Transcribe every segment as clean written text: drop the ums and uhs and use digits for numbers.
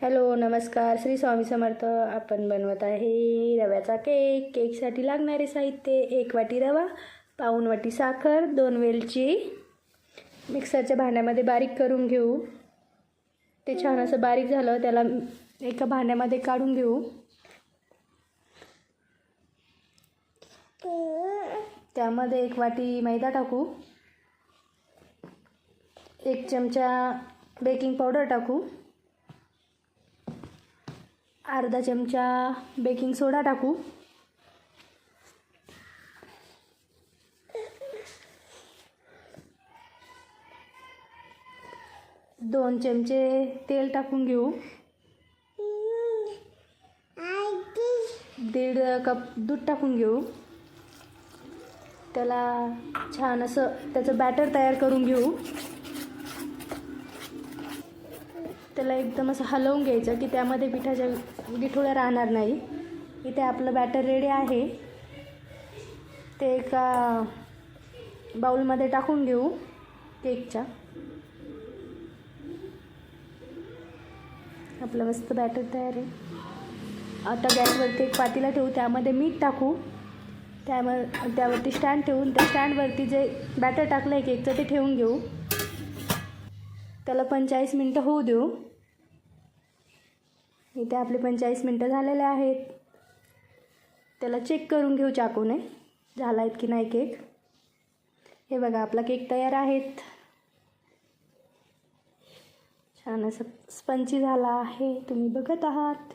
Hello नमस्कार, श्री स्वामी समर्थ. आपण बनवत आहे रव्याचा केक. केकसाठी लागणारे साहित्य: 1 वाटी रवा, पाऊण वाटी साखर, 2 वेलची. मिक्सरच्या भांड्यामध्ये बारीक करून घेऊ. ते छान असं बारीक झालं, त्याला एका भांड्यामध्ये काढून घेऊ. त्यामध्ये 1 वाटी मैदा टाकू. 1 चमचा बेकिंग पावडर टाकू. अर्धा चमचा बेकिंग सोडा टाकू. 2 चमचे तेल टाकून घेऊ. 1.5 कप दूध टाकून घेऊ. त्याला छान असं त्याचं बॅटर तयार करून घेऊ. त्याला एकदम असं हलवून घ्यायचं की त्यामध्ये पिठाच्या गिठोळ्या राहणार नाही. इथे आपलं बॅटर रेडी आहे. ते एका बाउलमध्ये टाकून घेऊ केकच्या. आपलं मस्त बॅटर तयार आहे. आता गॅसवरती एक पातेलं ठेवू. त्यामध्ये मीठ टाकू. त्यावरती स्टँड ठेवून त्या स्टँडवरती जे बॅटर टाकलं आहे केकचं ते ठेवून घेऊ. त्याला 45 मिनटं होऊ देऊ. इथे आपले 45 मिनटं झालेले आहेत. त्याला चेक करून घेऊ चाकूने, झाला आहेत की नाही केक. हे बघा, आपला केक तयार आहेत. छान असं स्पंची झाला आहे, तुम्ही बघत आहात.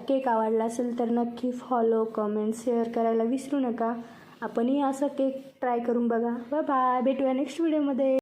केक आवडला असेल तर नक्की फॉलो, कमेंट, शेअर करायला विसरू नका. आपणही असं केक ट्राय करून बघा. Bye bye. भेटूया नेक्स्ट व्हिडिओमध्ये.